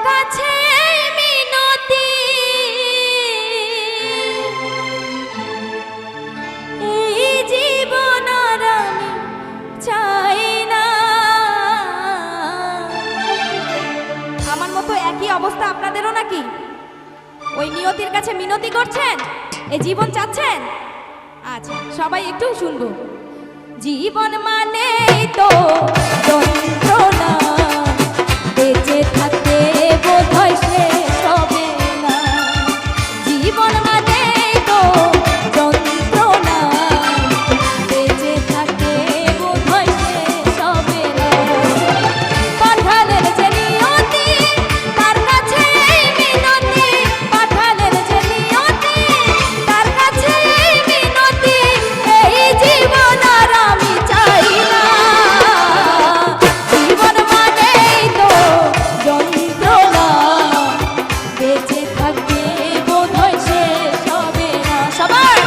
কাছে মিনতি, এই জীবন আর আমি চাই না। আমার মতো একই অবস্থা আপনাদেরও নাকি? ওই নিয়তির কাছে মিনতি করছেন, এই জীবন চাচ্ছেন? আচ্ছা, সবাই একটু শুনবো। জীবন মানে তো যন্ত্রণা, বেঁচে থাকতে বোধহয় শেষ হবে না। জীবন মানে তো যন্ত্রণা, বেঁচে থাকতে বোধহয় শেষ হবে না। পাঠালের যে নিয়তি, তার কাছে মিনতি, পাঠালের যে নিয়তি, তার কাছে মিনতি, এই জীবন আর আমি চাই না। জীবন মানেই তো যন্ত্রণা, বেঁচে থাকতে বোধহয় শেষ হবে না। সবার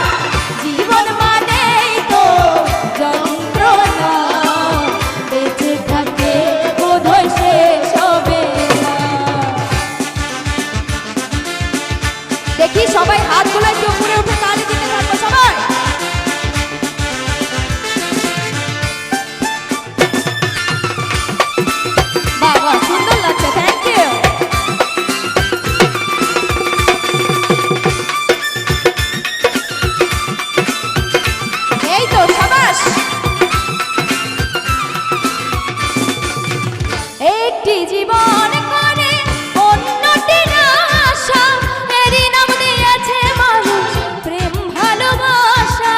জীবন মানেই তো যন্ত্রণা, বেঁচে থাকতে বোধহয় শেষ হবে না। দেখি সবাই হাতগুলো একটু উপরে উঠে তালি দিতে থাকবো সবাই। বাবা সুন্দর লাগছে, থ্যাংক ইউ। এই তো সাবাস। একটি জীবন করে অন্যটির আশা, এরই নাম দিয়েছে মানুষ প্রেম ভালোবাসা।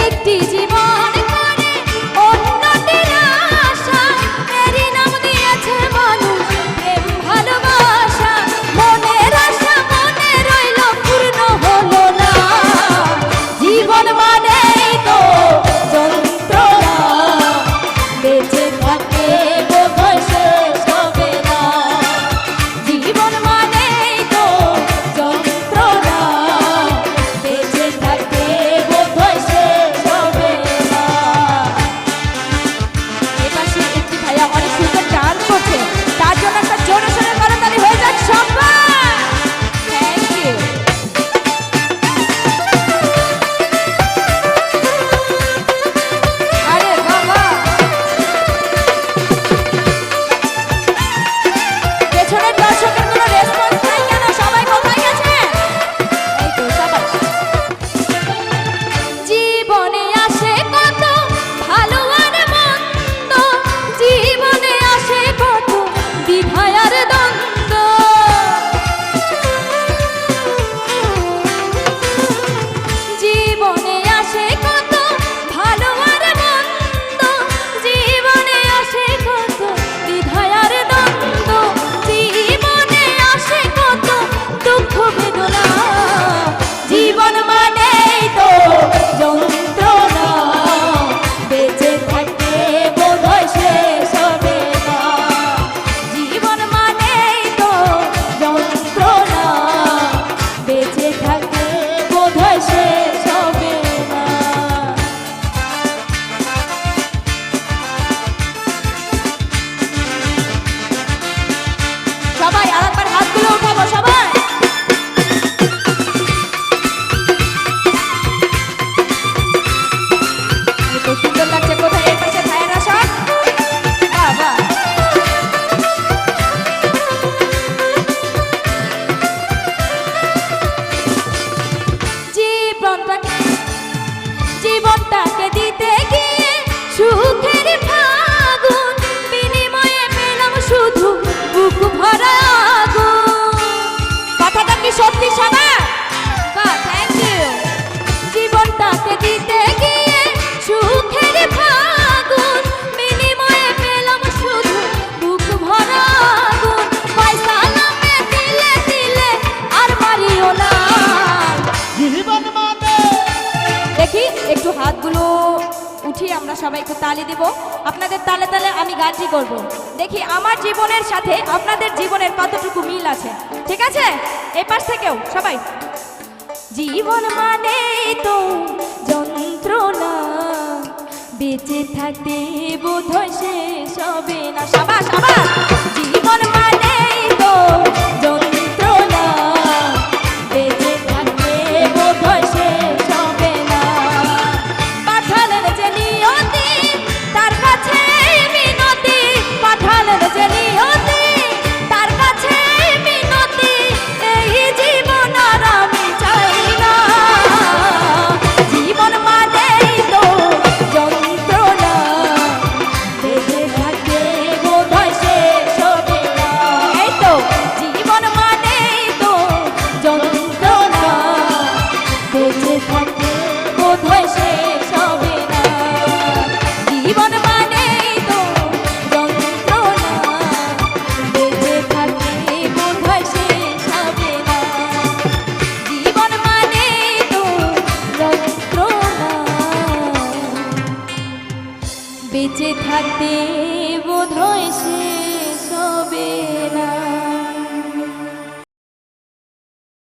একটি জীবন করে অন্যটির আশা, এরই নাম দিয়েছে মানুষ প্রেম ভালোবাসা। মনের আশা মনে রইল, পূর্ণ হলো না। জীবন মানেই তো যন্ত্রণা, বেঁচে থাকতে বোধহয় শেষ হবে না। জীবন মানেই তো যন্ত্রণা, বেঁচে থাকতে বোধহয় শেষ হবে না। এপাশে একটি ভাইয়া অনেক সুন্দর ডান্স করছে, তার জন্য একটা জোরে সোরে করতালি হয়ে যাক সবাই। Thank you. আরে বাবা, পেছনের দর্শকের কোনো রেসপন্স নাই কেন? সবাই কোথায় গেছে? এই তো সাবাস। জীবনে আসে কত ভালো আর মন্দ, জীবনে আসে কত দ্বিধা আর দ্বন্দ্ব। জীবনে আসে কত ভালো আর মন্দ, জীবনে আসে কত দ্বিধা আর দ্বন্দ্ব। জীবনে আসে কত দুঃখ বেদনা, জীবন মানেই তো যন্ত্রণা, বেঁচে থাকতে বোধহয় শেষ হবে না। জীবন মানেই তো যন্ত্রণা, বেঁচে থাকতে বোধহয় শেষ হবে না। সবাই আরেকবার হাতগুলো উঠাবো সবাই। এত সুন্দর লাগছে, কোথায় এর পাশে ভাইয়েরা সব? বাবা জীবনটাকে দিতে গিয়ে সুখের ফাগুন, বিনিময়ে পেলাম শুধু বুক ভরা আগুন। কথাটা কি সত্যি সবার? বাহ, থ্যাংক ইউ। জীবনটাকে দিতে গিয়ে সুখের ফাগুন, বিনিময়ে পেলাম শুধু বুক ভরা আগুন। পয়সা নামে দিলে দিলে আর মারিও না। জীবন মানে দেখি একটু হাতগুলো উঠিয়ে আমরা সবাই একটু তালি দিব। আপনাদের তালে তালে আমি গানটি করব। দেখি আমার জীবনের সাথে আপনাদের জীবনের কতটুকু মিল আছে। ঠিক আছে? এই পাশ থেকেও সবাই। জীবন মানে তো যন্ত্রণা, বেঁচে থাকতে বোধহয় শেষ হবে না। সাবাস সাবাস। জীবন মানেই তো যন্ত্রণা, বেঁচে থাকতে বোধহয় শেষ হবে না। পাঠালেন যে নিয়তি তার কাছে মিনতি, পাঠালেন যে নিয়তি তার কাছে মিনতি, এই জীবন আর আমি চাই না। জীবন মানেই তো যন্ত্রণা, বেঁচে থাকতে বোধহয় শেষ হবে না। এই তো জীবন মানেই তো যন্ত্রণা, বেঁচে থাকতে বোধহয় শেষ হবে না। জীবন মানেই তো যন্ত্রণা, বেঁচে থাকতে বোধহয় শেষ হবে না। জীবন মানেই তো যন্ত্রণা, বেঁচে থাকতে বোধহয়